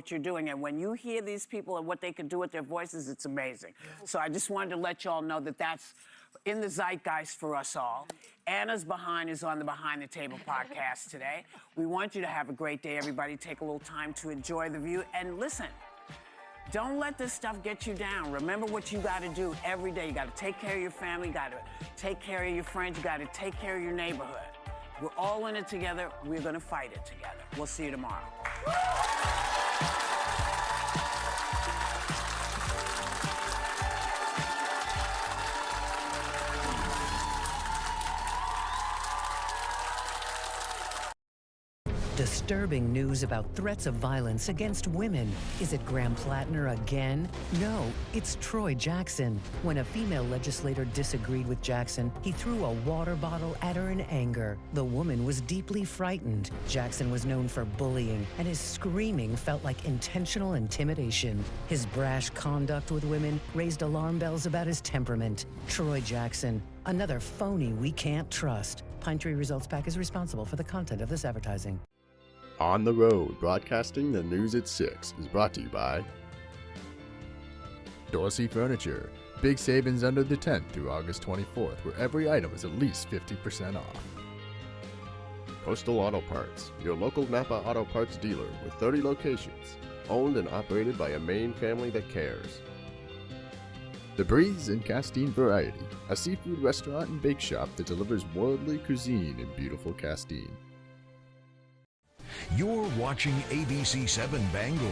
you're doing. And when you hear these people and what they can do with their voices, it's amazing. So I just wanted to let y'all know that that's in the zeitgeist for us all. Anna's Behind is on the Behind the Table podcast today. We want you to have a great day, everybody. Take a little time to enjoy the view. And listen, don't let this stuff get you down. Remember what you got to do every day. You got to take care of your family, you got to take care of your friends, you got to take care of your neighborhood. We're all in it together. We're going to fight it together. We'll see you tomorrow. Disturbing news about threats of violence against women. Is it Graham Plattner again? No, it's Troy Jackson. When a female legislator disagreed with Jackson, he threw a water bottle at her in anger. The woman was deeply frightened. Jackson was known for bullying, and his screaming felt like intentional intimidation. His brash conduct with women raised alarm bells about his temperament. Troy Jackson, another phony we can't trust. Pine Tree Results PAC is responsible for the content of this advertising. On the Road, broadcasting the news at 6, is brought to you by Dorsey Furniture. Big savings under the tent through August 24th, where every item is at least 50% off. Coastal Auto Parts, your local Napa Auto Parts dealer with 30 locations, owned and operated by a Maine family that cares. The Breeze and Castine Variety, a seafood restaurant and bake shop that delivers worldly cuisine in beautiful Castine. You're watching ABC 7 Bangor.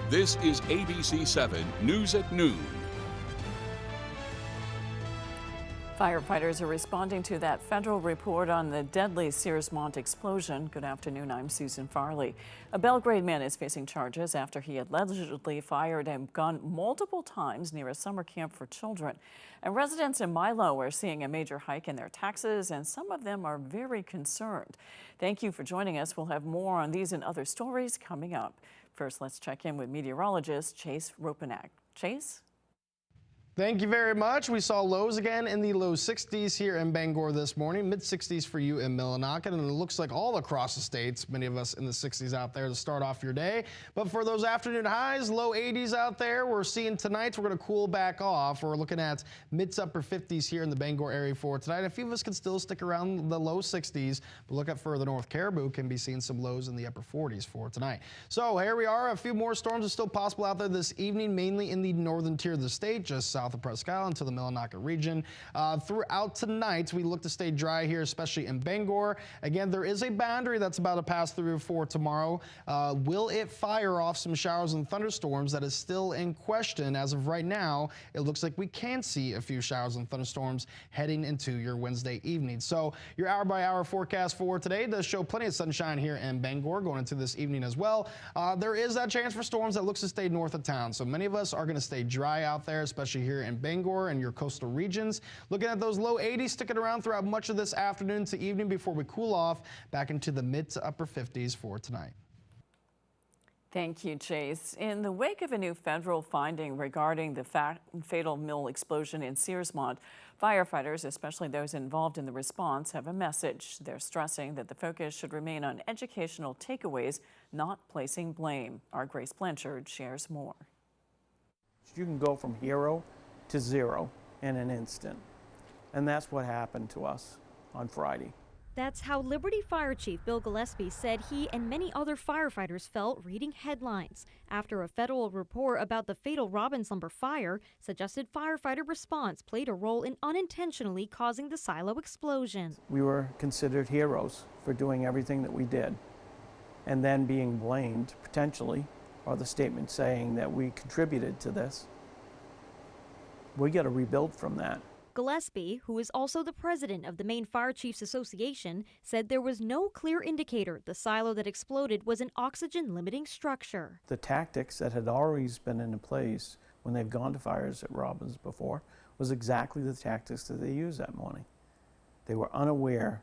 This is ABC 7 News at Noon. Firefighters are responding to that federal report on the deadly Searsmont explosion. Good afternoon, I'm Susan Farley. A Belgrade man is facing charges after he allegedly fired a gun multiple times near a summer camp for children. And residents in Milo are seeing a major hike in their taxes, and some of them are very concerned. Thank you for joining us. We'll have more on these and other stories coming up. First, let's check in with meteorologist Chase Ropenak. Chase? Thank you very much. We saw lows again in the low 60s here in Bangor this morning, mid 60s for you in Millinocket, and it looks like all across the states, many of us in the 60s out there to start off your day. But for those afternoon highs, low 80s out there, we're seeing tonight we're going to cool back off. We're looking at mid to upper 50s here in the Bangor area for tonight. A few of us can still stick around the low 60s, but look at further north, Caribou can be seeing some lows in the upper 40s for tonight. So here we are. A few more storms are still possible out there this evening, mainly in the northern tier of the state, just south of Presque Isle into the Millinocket region. Throughout tonight, we look to stay dry here, especially in Bangor. Again, there is a boundary that's about to pass through for tomorrow. Will it fire off some showers and thunderstorms? That is still in question. As of right now, it looks like we can see a few showers and thunderstorms heading into your Wednesday evening. So your hour-by-hour forecast for today does show plenty of sunshine here in Bangor going into this evening as well. There is that chance for storms that looks to stay north of town. So many of us are going to stay dry out there, especially here in Bangor and your coastal regions. Looking at those low 80s sticking around throughout much of this afternoon to evening before we cool off back into the mid to upper 50s for tonight. Thank you, Chase. In the wake of a new federal finding regarding the fatal mill explosion in Searsmont, firefighters, especially those involved in the response, have a message. They're stressing that the focus should remain on educational takeaways, not placing blame. Our Grace Blanchard shares more. You can go from hero to zero in an instant. And that's what happened to us on Friday. That's how Liberty Fire Chief Bill Gillespie said he and many other firefighters felt reading headlines after a federal report about the fatal Robbins Lumber fire suggested firefighter response played a role in unintentionally causing the silo explosion. We were considered heroes for doing everything that we did, and then being blamed potentially, or the statement saying that we contributed to this. We got to rebuild from that. Gillespie, who is also the president of the Maine Fire Chiefs Association, said there was no clear indicator the silo that exploded was an oxygen-limiting structure. The tactics that had always been in place when they've gone to fires at Robbins before was exactly the tactics that they used that morning. They were unaware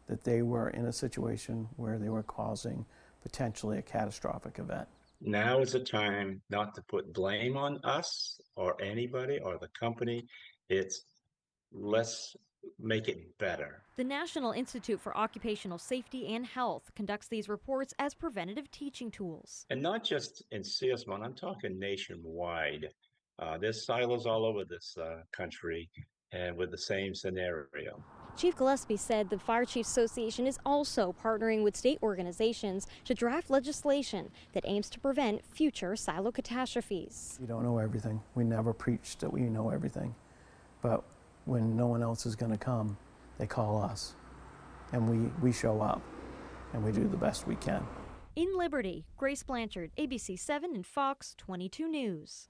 that they were in a situation where they were causing potentially a catastrophic event. Now is the time not to put blame on us or anybody or the company. Let's make it better. The National Institute for Occupational Safety and Health conducts these reports as preventative teaching tools. And not just in Searsmont, I'm talking nationwide. There's silos all over this country and with the same scenario. Chief Gillespie said the Fire Chiefs Association is also partnering with state organizations to draft legislation that aims to prevent future silo catastrophes. We don't know everything. We never preached that we know everything. But when no one else is going to come, they call us. And we show up, and we do the best we can. In Liberty, Grace Blanchard, ABC 7 and Fox 22 News.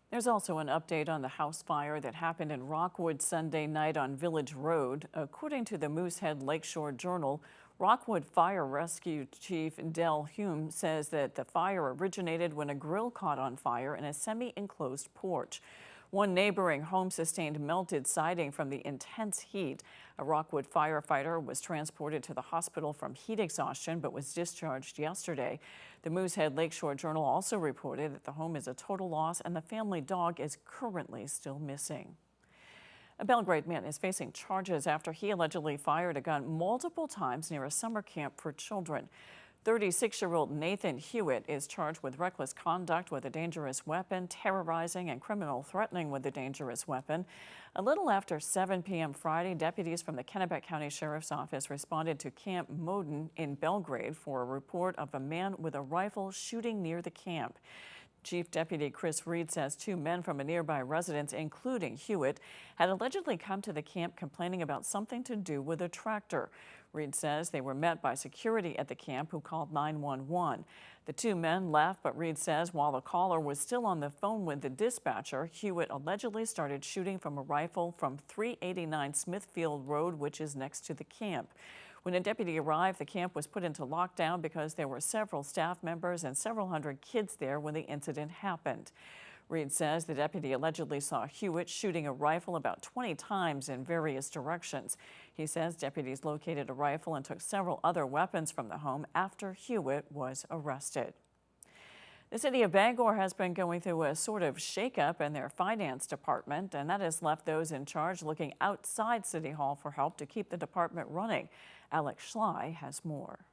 There's also an update on the house fire that happened in Rockwood Sunday night on Village Road. According to the Moosehead Lakeshore Journal, Rockwood Fire Rescue Chief Del Hume says that the fire originated when a grill caught on fire in a semi-enclosed porch. One neighboring home sustained melted siding from the intense heat. A Rockwood firefighter was transported to the hospital from heat exhaustion but was discharged yesterday. The Moosehead Lakeshore Journal also reported that the home is a total loss and the family dog is currently still missing. A Belgrade man is facing charges after he allegedly fired a gun multiple times near a summer camp for children. 36-year-old Nathan Hewitt is charged with reckless conduct with a dangerous weapon, terrorizing and criminal threatening with a dangerous weapon. A little after 7 p.m. Friday, deputies from the Kennebec County Sheriff's Office responded to Camp Moden in Belgrade for a report of a man with a rifle shooting near the camp. Chief Deputy Chris Reed says 2 men from a nearby residence, including Hewitt, had allegedly come to the camp complaining about something to do with a tractor. Reed says they were met by security at the camp who called 911. The 2 men left, but Reed says while the caller was still on the phone with the dispatcher, Hewitt allegedly started shooting from a rifle from 389 Smithfield Road, which is next to the camp. When a deputy arrived, the camp was put into lockdown because there were several staff members and several hundred kids there when the incident happened. Reed says the deputy allegedly saw Hewitt shooting a rifle about 20 times in various directions. He says deputies located a rifle and took several other weapons from the home after Hewitt was arrested. The city of Bangor has been going through a sort of shakeup in their finance department, and that has left those in charge looking outside City Hall for help to keep the department running. Alex Schley has more.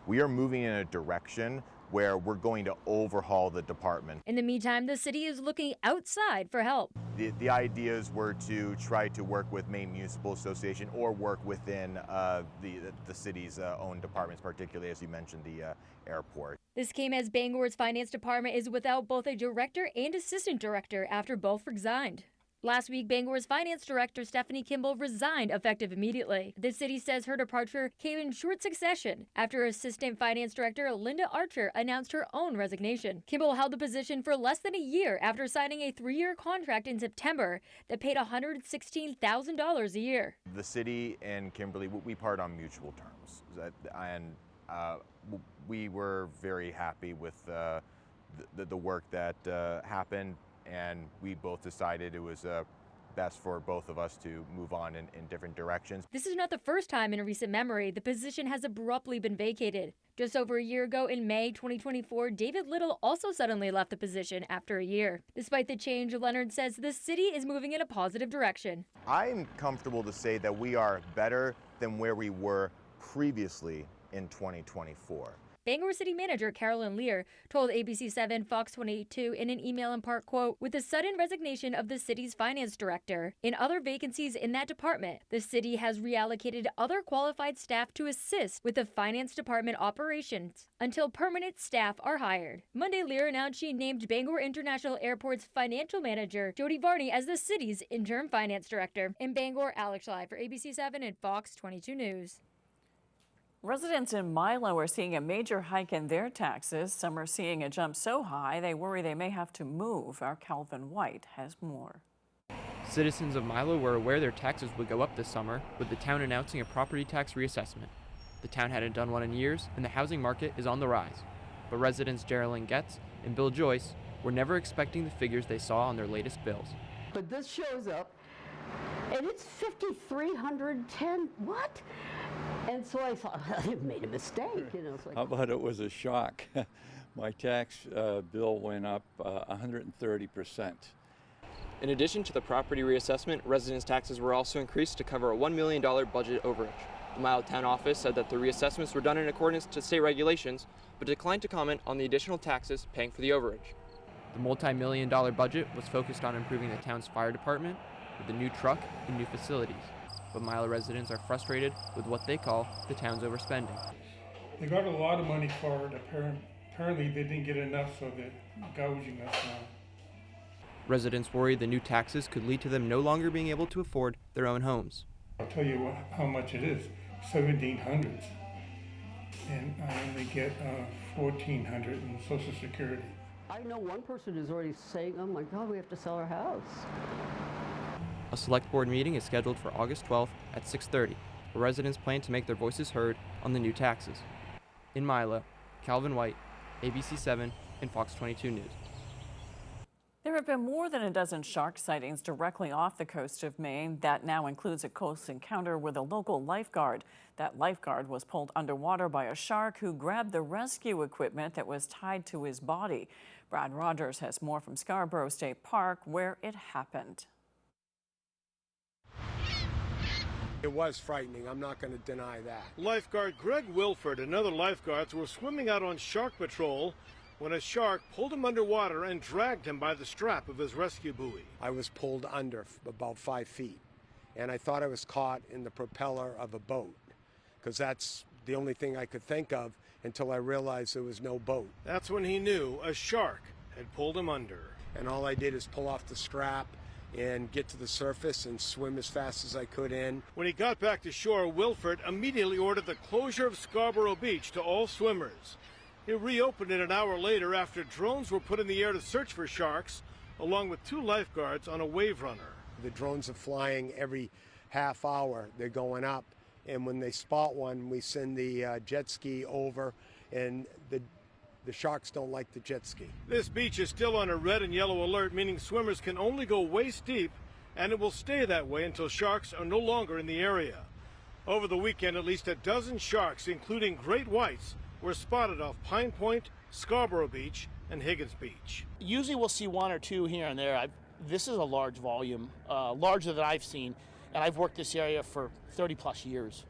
We are moving in a direction where we're going to overhaul the department. In the meantime, the city is looking outside for help. The ideas were to try to work with Maine Municipal Association or work within the city's own departments, particularly as you mentioned the airport. This came as Bangor's finance department is without both a director and assistant director after both resigned. Last week, Bangor's finance director, Stephanie Kimball, resigned effective immediately. The city says her departure came in short succession after assistant finance director Linda Archer announced her own resignation. Kimball held the position for less than a year after signing a 3-year contract in September that paid $116,000 a year. The city and Kimberly, we part on mutual terms, and we were very happy with the work that happened. And we both decided it was best for both of us to move on in different directions. This is not the first time in recent memory the position has abruptly been vacated. Just over a year ago in May 2024, David Little also suddenly left the position after a year. Despite the change, Leonard says the city is moving in a positive direction. I'm comfortable to say that we are better than where we were previously in 2024. Bangor City Manager Carolyn Lear told ABC 7 Fox 22 in an email in part, quote, with the sudden resignation of the city's finance director and other vacancies in that department, the city has reallocated other qualified staff to assist with the finance department operations until permanent staff are hired. Monday, Lear announced she named Bangor International Airport's financial manager, Jody Varney, as the city's interim finance director. In Bangor, Alex Schley for ABC 7 and Fox 22 News. Residents in Milo are seeing a major hike in their taxes. Some are seeing a jump so high they worry they may have to move. Our Calvin White has more. Citizens of Milo were aware their taxes would go up this summer, with the town announcing a property tax reassessment. The town hadn't done one in years, and the housing market is on the rise. But residents Geraldine Getz and Bill Joyce were never expecting the figures they saw on their latest bills. But this shows up, and it's $5,310. What? And so I thought, I made a mistake. You know, it's like, how about it was a shock? My tax bill went up 130%. In addition to the property reassessment, residents' taxes were also increased to cover a $1 million budget overage. The Milo Town office said that the reassessments were done in accordance to state regulations, but declined to comment on the additional taxes paying for the overage. The multi-million-dollar budget was focused on improving the town's fire department with a new truck and new facilities. But Milo residents are frustrated with what they call the town's overspending. They got a lot of money for it. Apparently they didn't get enough, so they're gouging us now. Residents worry the new taxes could lead to them no longer being able to afford their own homes. I'll tell you how much it is, $1,700, and I only get $1,400 in Social Security. I know one person is already saying, oh my God, we have to sell our house. A select board meeting is scheduled for August 12th at 6:30, where residents plan to make their voices heard on the new taxes. In Milo, Calvin White, ABC 7 and Fox 22 News. There have been more than a dozen shark sightings directly off the coast of Maine. That now includes a close encounter with a local lifeguard. That lifeguard was pulled underwater by a shark who grabbed the rescue equipment that was tied to his body. Brad Rogers has more from Scarborough State Park, where it happened. It was frightening. I'm not going to deny that. Lifeguard Greg Wilford and other lifeguards were swimming out on shark patrol when a shark pulled him underwater and dragged him by the strap of his rescue buoy. I was pulled under about 5 feet, and I thought I was caught in the propeller of a boat, because that's the only thing I could think of until I realized there was no boat. That's when he knew a shark had pulled him under. And all I did is pull off the strap and get to the surface and swim as fast as I could in. When he got back to shore, Wilford immediately ordered the closure of Scarborough Beach to all swimmers. He reopened it an hour later after drones were put in the air to search for sharks, along with 2 lifeguards on a wave runner. The drones are flying every half hour. They're going up, and when they spot one, we send the jet ski over, and the sharks don't like the jet ski. This beach is still on a red and yellow alert, meaning swimmers can only go waist deep, and it will stay that way until sharks are no longer in the area. Over the weekend, at least a dozen sharks, including great whites, were spotted off Pine Point, Scarborough Beach, and Higgins Beach. Usually we'll see 1 or 2 here and there. This is a large volume, larger than I've seen, and I've worked this area for 30 plus years.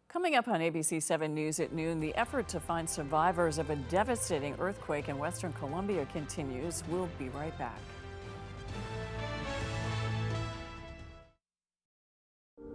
Coming up on ABC 7 News at noon, the effort to find survivors of a devastating earthquake in Western Colombia continues. We'll be right back.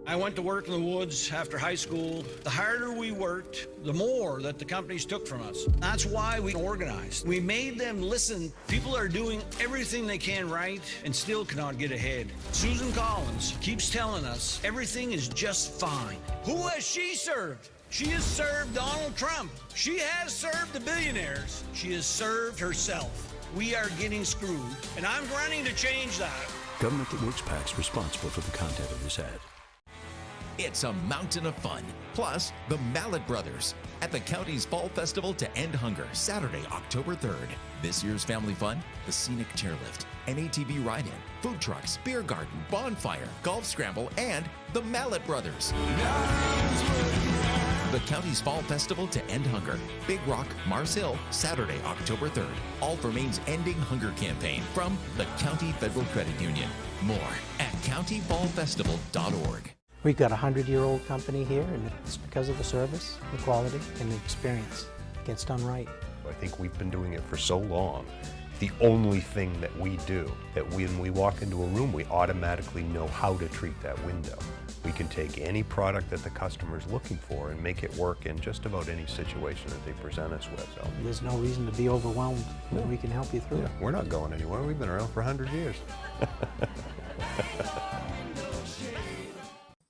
I went to work in the woods after high school. The harder we worked, the more that the companies took from us. That's why we organized. We made them listen. People are doing everything they can right and still cannot get ahead. Susan Collins keeps telling us everything is just fine. Who has she served? She has served Donald Trump. She has served the billionaires. She has served herself. We are getting screwed, and I'm running to change that. Government that Works PAC's responsible for the content of this ad. It's a mountain of fun. Plus, the Mallet Brothers at the county's Fall Festival to End Hunger, Saturday, October 3rd. This year's family fun, the scenic chairlift, an ATV ride-in, food trucks, beer garden, bonfire, golf scramble, and the Mallet Brothers. The county's Fall Festival to End Hunger, Big Rock, Mars Hill, Saturday, October 3rd. All for Maine's Ending Hunger campaign from the County Federal Credit Union. More at countyfallfestival.org. We've got a 100-year-old company here, and it's because of the service, the quality, and the experience. It gets done right. I think we've been doing it for so long. The only thing that we do, that when we walk into a room, we automatically know how to treat that window. We can take any product that the customer's looking for and make it work in just about any situation that they present us with. So there's no reason to be overwhelmed. No. We can help you through it. We're not going anywhere. We've been around for 100 years.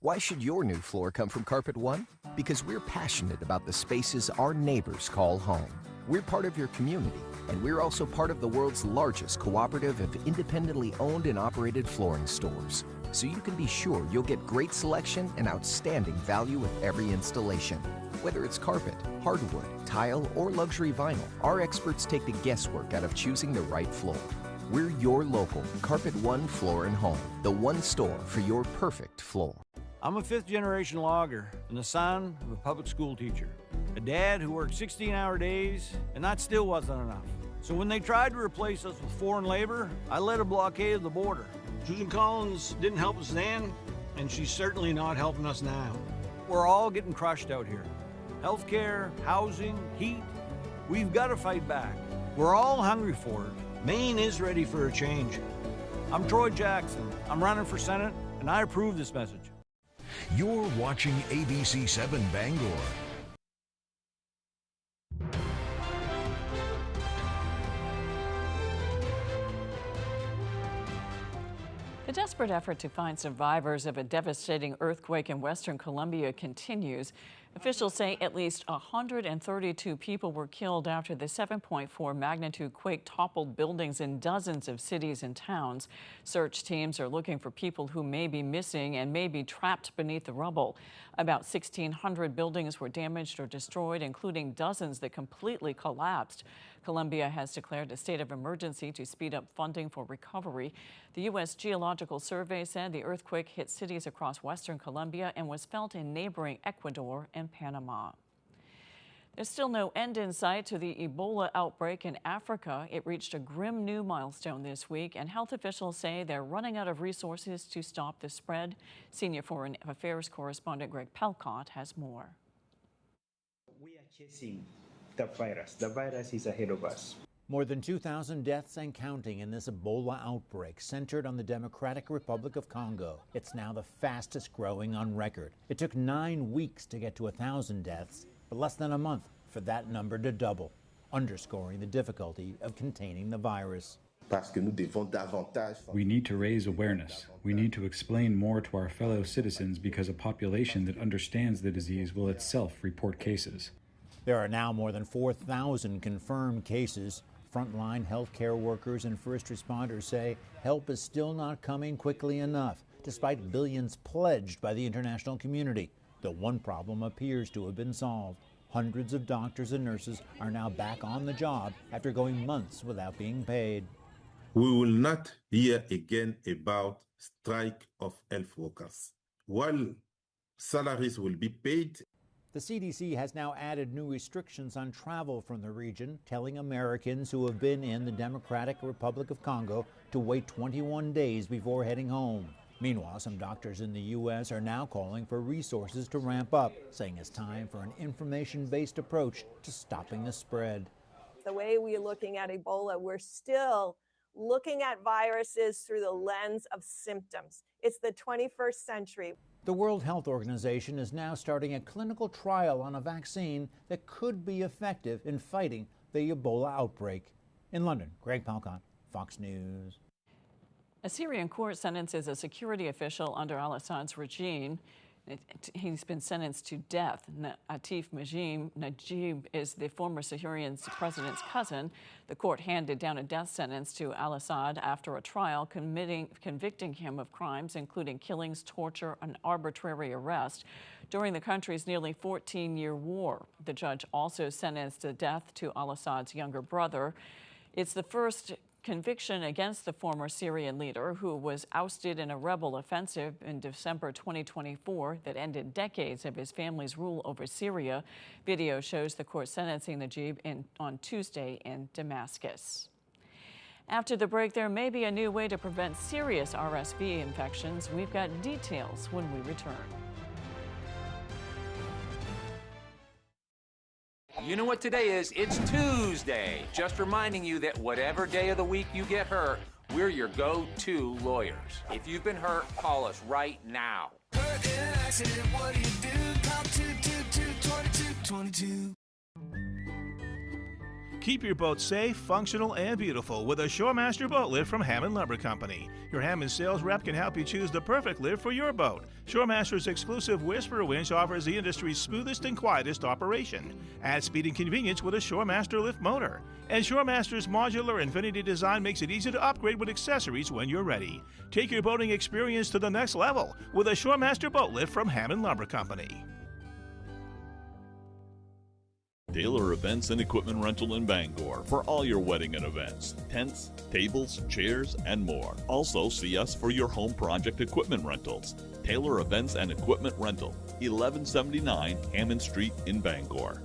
Why should your new floor come from Carpet One? Because we're passionate about the spaces our neighbors call home. We're part of your community, and we're also part of the world's largest cooperative of independently owned and operated flooring stores. So you can be sure you'll get great selection and outstanding value with every installation. Whether it's carpet, hardwood, tile, or luxury vinyl, our experts take the guesswork out of choosing the right floor. We're your local Carpet One Floor and Home, the one store for your perfect floor. I'm a 5th-generation logger and the son of a public school teacher. A dad who worked 16-hour days, and that still wasn't enough. So when they tried to replace us with foreign labor, I led a blockade of the border. Susan Collins didn't help us then, and she's certainly not helping us now. We're all getting crushed out here. Healthcare, housing, heat. We've got to fight back. We're all hungry for it. Maine is ready for a change. I'm Troy Jackson. I'm running for Senate, and I approve this message. You're watching ABC 7 Bangor. The desperate effort to find survivors of a devastating earthquake in Western Colombia continues. Officials say at least 132 people were killed after the 7.4 magnitude quake toppled buildings in dozens of cities and towns. Search teams are looking for people who may be missing and may be trapped beneath the rubble. About 1,600 buildings were damaged or destroyed, including dozens that completely collapsed. Colombia has declared a state of emergency to speed up funding for recovery. The U.S. Geological Survey said the earthquake hit cities across Western Colombia and was felt in neighboring Ecuador and Panama. There's still no end in sight to the Ebola outbreak in Africa. It reached a grim new milestone this week, and health officials say they're running out of resources to stop the spread. Senior Foreign Affairs correspondent Greg Palcott has more. We are chasing the virus. The virus is ahead of us. More than 2,000 deaths and counting in this Ebola outbreak centered on the Democratic Republic of Congo. It's now the fastest growing on record. It took 9 weeks to get to 1,000 deaths, but less than a month for that number to double, underscoring the difficulty of containing the virus. We need to raise awareness. We need to explain more to our fellow citizens because a population that understands the disease will itself report cases. There are now more than 4,000 confirmed cases. Frontline healthcare workers and first responders say help is still not coming quickly enough, despite billions pledged by the international community. The one problem appears to have been solved. Hundreds of doctors and nurses are now back on the job after going months without being paid. We will not hear again about strike of health workers. While salaries will be paid, the CDC has now added new restrictions on travel from the region, telling Americans who have been in the Democratic Republic of Congo to wait 21 days before heading home. Meanwhile, some doctors in the U.S. are now calling for resources to ramp up, saying it's time for an information-based approach to stopping the spread. The way we're looking at Ebola, we're still looking at viruses through the lens of symptoms. It's the 21st century. The World Health Organization is now starting a clinical trial on a vaccine that could be effective in fighting the Ebola outbreak. In London, Greg Palcott, Fox News. A Syrian court sentences a security official under al-Assad's regime. He's been sentenced to death. Atif Najib is the former Syrian president's cousin. The court handed down a death sentence to al-Assad after a trial convicting him of crimes including killings, torture, and arbitrary arrest during the country's nearly 14-year war. The judge also sentenced to death to al-Assad's younger brother. It's the first conviction against the former Syrian leader, who was ousted in a rebel offensive in December 2024 that ended decades of his family's rule over Syria. Video shows the court sentencing Najib on Tuesday in Damascus. After the break, there may be a new way to prevent serious RSV infections. We've got details when we return. You know what today is? It's Tuesday. Just reminding you that whatever day of the week you get hurt, we're your go-to lawyers. If you've been hurt, call us right now. Hurt in an accident, what do you do? Call 222-2222. Keep your boat safe, functional, and beautiful with a Shoremaster boat lift from Hammond Lumber Company. Your Hammond sales rep can help you choose the perfect lift for your boat. Shoremaster's exclusive Whisper winch offers the industry's smoothest and quietest operation. Add speed and convenience with a Shoremaster lift motor. And Shoremaster's modular infinity design makes it easy to upgrade with accessories when you're ready. Take your boating experience to the next level with a Shoremaster boat lift from Hammond Lumber Company. Taylor Events and Equipment Rental in Bangor for all your wedding and events, tents, tables, chairs, and more. Also see us for your home project equipment rentals. Taylor Events and Equipment Rental, 1179 Hammond Street in Bangor.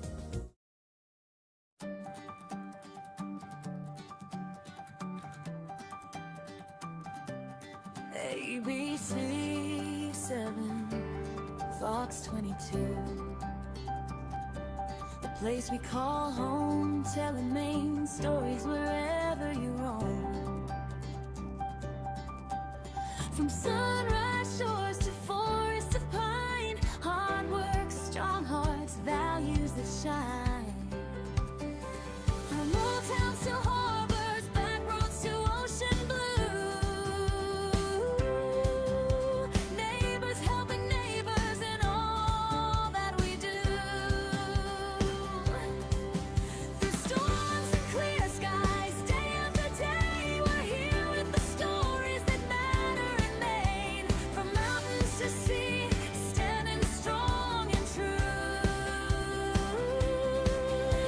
ABC7, Fox 22. The place we call home, telling main stories wherever you roam. From sunrise shores to forests of pine, hard work, strong hearts, values that shine. From old towns to harbors, back roads to ocean blue. Neighbors helping neighbors in all that we do. Through storms and clear skies, day after day, we're here with the stories that matter in Maine. From mountains to sea, standing strong and true.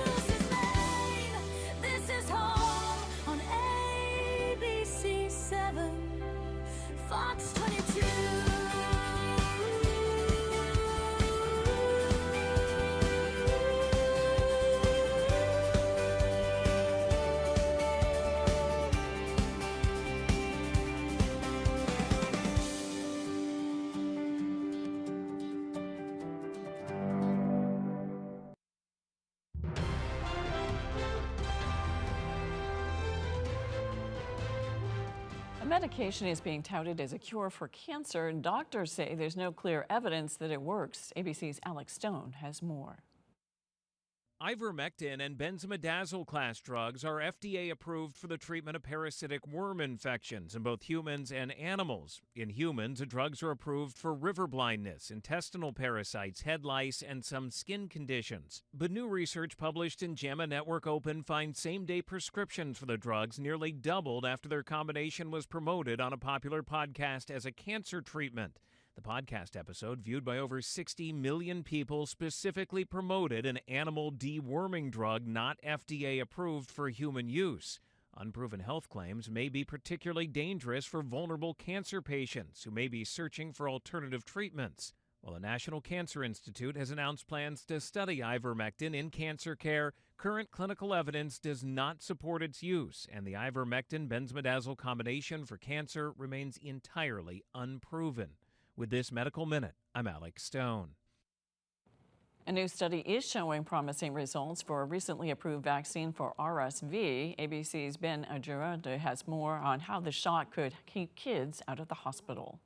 This is Maine, this is home on ABC7, Fox 22. A medication is being touted as a cure for cancer, and doctors say there's no clear evidence that it works. ABC's Alex Stone has more. Ivermectin and benzimidazole class drugs are FDA approved for the treatment of parasitic worm infections in both humans and animals. In humans, the drugs are approved for river blindness, intestinal parasites, head lice, and some skin conditions. But new research published in JAMA Network Open finds same-day prescriptions for the drugs nearly doubled after their combination was promoted on a popular podcast as a cancer treatment. The podcast episode, viewed by over 60 million people, specifically promoted an animal deworming drug not FDA approved for human use. Unproven health claims may be particularly dangerous for vulnerable cancer patients who may be searching for alternative treatments. While the National Cancer Institute has announced plans to study ivermectin in cancer care, current clinical evidence does not support its use, and the ivermectin-benzimidazole combination for cancer remains entirely unproven. With this Medical Minute, I'm Alex Stone. A new study is showing promising results for a recently approved vaccine for RSV. ABC's Ben Adjurada has more on how the shot could keep kids out of the hospital.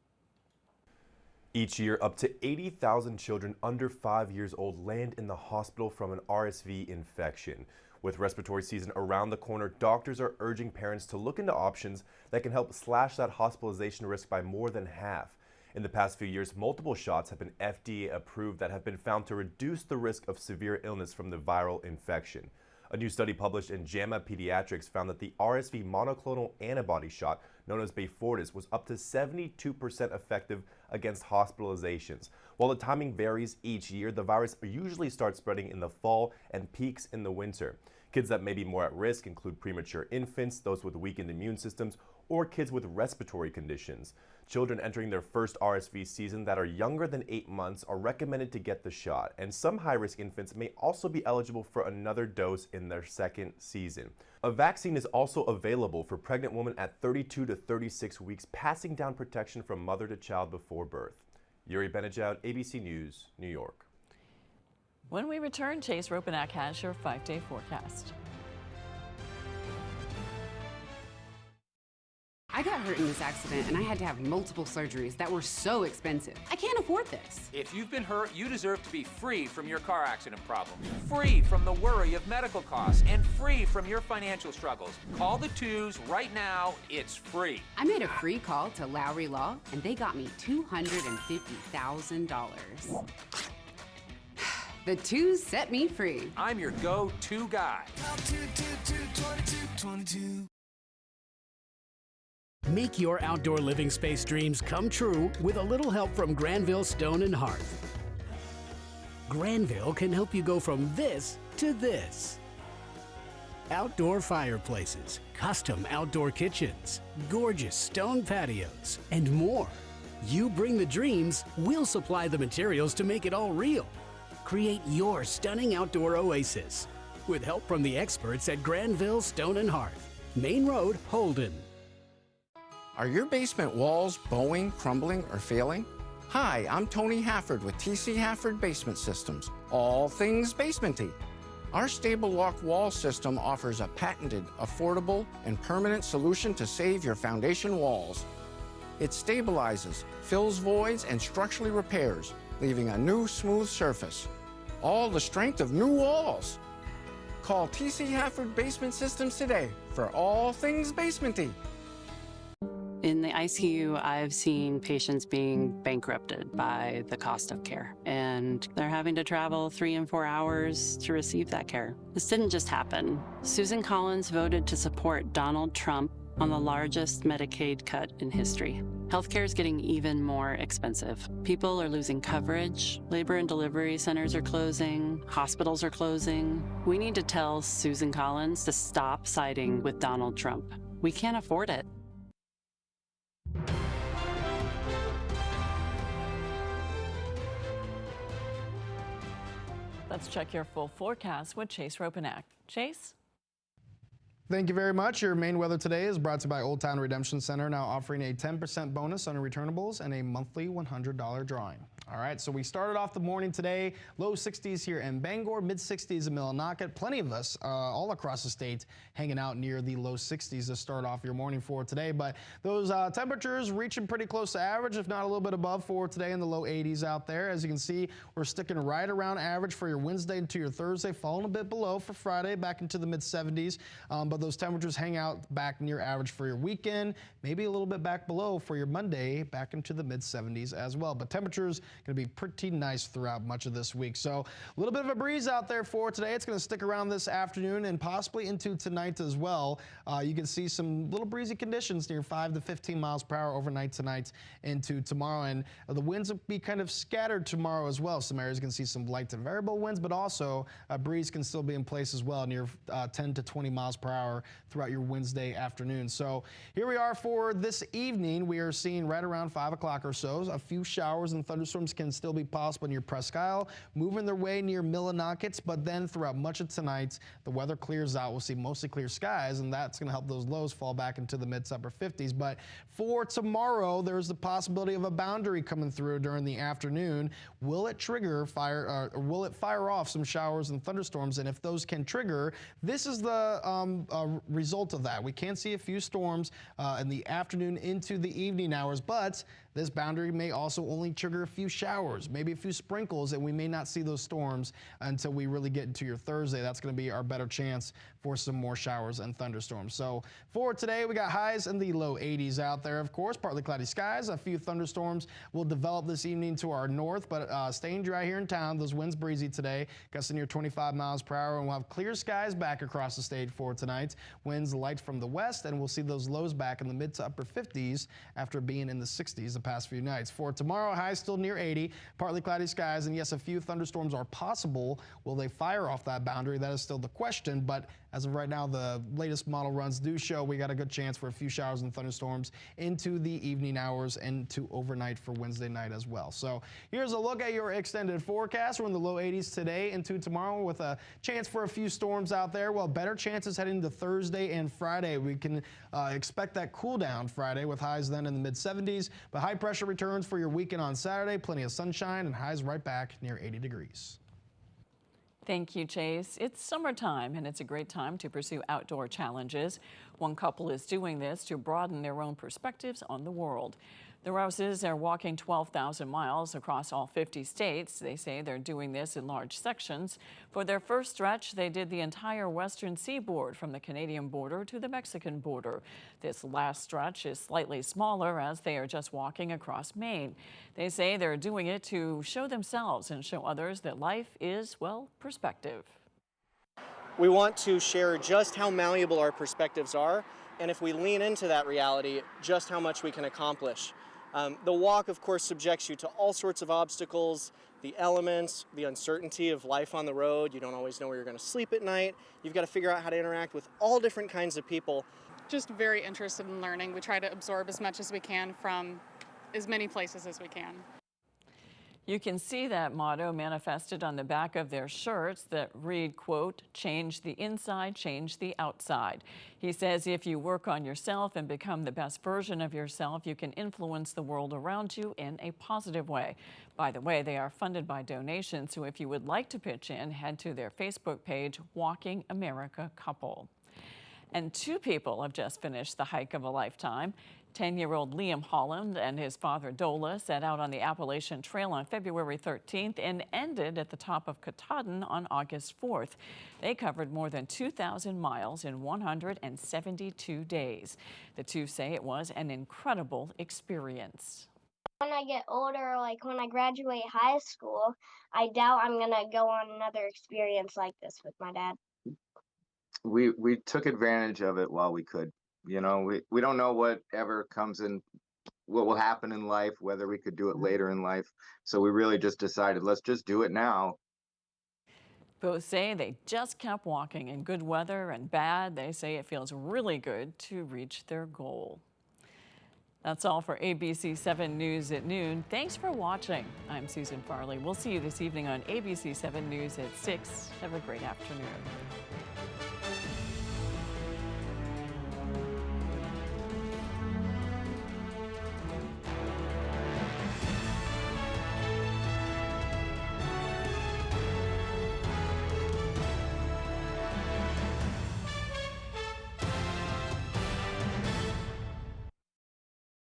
Each year, up to 80,000 children under 5 years old land in the hospital from an RSV infection. With respiratory season around the corner, doctors are urging parents to look into options that can help slash that hospitalization risk by more than half. In the past few years, multiple shots have been FDA approved that have been found to reduce the risk of severe illness from the viral infection. A new study published in JAMA Pediatrics found that the RSV monoclonal antibody shot, known as Beyfortus, was up to 72% effective against hospitalizations. While the timing varies each year, the virus usually starts spreading in the fall and peaks in the winter. Kids that may be more at risk include premature infants, those with weakened immune systems, or kids with respiratory conditions. Children entering their first RSV season that are younger than 8 months are recommended to get the shot, and some high-risk infants may also be eligible for another dose in their second season. A vaccine is also available for pregnant women at 32 to 36 weeks, passing down protection from mother to child before birth. Yuri Benejout, ABC News, New York. When we return, Chase Ropanak has your 5-day forecast. I got hurt in this accident and I had to have multiple surgeries that were so expensive. I can't afford this. If you've been hurt, you deserve to be free from your car accident problem, free from the worry of medical costs, and free from your financial struggles. Call the Twos right now. It's free. I made a free call to Lowry Law and they got me $250,000. The Twos set me free. I'm your go-to guy. Make your outdoor living space dreams come true with a little help from Granville Stone and Hearth. Granville can help you go from this to this. Outdoor fireplaces, custom outdoor kitchens, gorgeous stone patios, and more. You bring the dreams, we'll supply the materials to make it all real. Create your stunning outdoor oasis with help from the experts at Granville Stone and Hearth, Main Road, Holden. Are your basement walls bowing, crumbling, or failing? Hi, I'm Tony Hafford with TC Hafford Basement Systems, all things basementy. Our stable lock wall system offers a patented, affordable, and permanent solution to save your foundation walls. It stabilizes, fills voids, and structurally repairs, leaving a new smooth surface. All the strength of new walls. Call TC Hafford Basement Systems today for all things basementy. In the ICU, I've seen patients being bankrupted by the cost of care, and they're having to travel 3 and 4 hours to receive that care. This didn't just happen. Susan Collins voted to support Donald Trump on the largest Medicaid cut in history. Healthcare is getting even more expensive. People are losing coverage, labor and delivery centers are closing, hospitals are closing. We need to tell Susan Collins to stop siding with Donald Trump. We can't afford it. Let's check your full forecast with Chase Ropanak. Chase? Thank you very much. Your main weather today is brought to you by Old Town Redemption Center, now offering a 10% bonus on returnables and a monthly $100 drawing. All right, so we started off the morning today, low 60s here in Bangor, mid 60s in Millinocket. Plenty of us all across the state hanging out near the low 60s to start off your morning for today. But those temperatures reaching pretty close to average, if not a little bit above for today, in the low 80s out there. As you can see, we're sticking right around average for your Wednesday into your Thursday, falling a bit below for Friday, back into the mid 70s. But those temperatures hang out back near average for your weekend, maybe a little bit back below for your Monday, back into the mid 70s as well. But temperatures going to be pretty nice throughout much of this week. So a little bit of a breeze out there for today. It's going to stick around this afternoon and possibly into tonight as well. You can see some little breezy conditions near 5 to 15 miles per hour overnight tonight into tomorrow. And the winds will be kind of scattered tomorrow as well. Some areas can see some light to variable winds, but also a breeze can still be in place as well near 10 to 20 miles per hour throughout your Wednesday afternoon. So here we are for this evening. We are seeing right around 5 o'clock or so. A few showers and thunderstorms can still be possible near Presque Isle, moving their way near Millinocket, but then throughout much of tonight, the weather clears out. We'll see mostly clear skies, and that's going to help those lows fall back into the mid to upper 50s. But for tomorrow, there's the possibility of a boundary coming through during the afternoon. Will it trigger fire, or will it fire off some showers and thunderstorms? And if those can trigger, this is the result of that. We can see a few storms in the afternoon into the evening hours, but this boundary may also only trigger a few showers, maybe a few sprinkles, and we may not see those storms until we really get into your Thursday. That's going to be our better chance for some more showers and thunderstorms. So for today, we got highs in the low 80s out there, of course, partly cloudy skies. A few thunderstorms will develop this evening to our north, but staying dry here in town. Those winds breezy today, gusting near 25 miles per hour, and we'll have clear skies back across the state for tonight. Winds light from the west, and we'll see those lows back in the mid to upper 50s after being in the 60s the past few nights. For tomorrow, highs still near 80, partly cloudy skies, and yes, a few thunderstorms are possible. Will they fire off that boundary? That is still the question, but as of right now, the latest model runs do show we got a good chance for a few showers and thunderstorms into the evening hours and to overnight for Wednesday night as well. So here's a look at your extended forecast. We're in the low 80s today into tomorrow with a chance for a few storms out there. Well, better chances heading to Thursday and Friday. We can expect that cool down Friday with highs then in the mid 70s, but high pressure returns for your weekend on Saturday. Plenty of sunshine and highs right back near 80 degrees. Thank you, Chase. It's summertime, and it's a great time to pursue outdoor challenges. One couple is doing this to broaden their own perspectives on the world. The Rouses are walking 12,000 miles across all 50 states. They say they're doing this in large sections. For their first stretch, they did the entire western seaboard from the Canadian border to the Mexican border. This last stretch is slightly smaller as they are just walking across Maine. They say they're doing it to show themselves and show others that life is, well, perspective. We want to share just how malleable our perspectives are, and if we lean into that reality, just how much we can accomplish. The walk, of course, subjects you to all sorts of obstacles, the elements, the uncertainty of life on the road. You don't always know where you're going to sleep at night. You've got to figure out how to interact with all different kinds of people. Just very interested in learning. We try to absorb as much as we can from as many places as we can. You can see that motto manifested on the back of their shirts that read, quote, change the inside, change the outside. He says if you work on yourself and become the best version of yourself, you can influence the world around you in a positive way. By the way, they are funded by donations, so if you would like to pitch in, head to their Facebook page, Walking America Couple. And 2 people have just finished the hike of a lifetime. 10-year-old Liam Holland and his father Dola set out on the Appalachian Trail on February 13th and ended at the top of Katahdin on August 4th. They covered more than 2,000 miles in 172 days. The two say it was an incredible experience. When I get older, like when I graduate high school, I doubt I'm going to go on another experience like this with my dad. We took advantage of it while we could. You know, we don't know what ever comes in, what will happen in life, whether we could do it later in life. So we really just decided, let's just do it now. Both say they just kept walking in good weather and bad. They say it feels really good to reach their goal. That's all for ABC 7 News at noon. Thanks for watching. I'm Susan Farley. We'll see you this evening on ABC 7 News at 6. Have a great afternoon.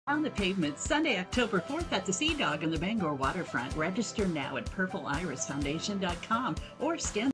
On the pavement, Sunday, October 4th at the Sea Dog on the Bangor waterfront. Register now at purpleirisfoundation.com or scan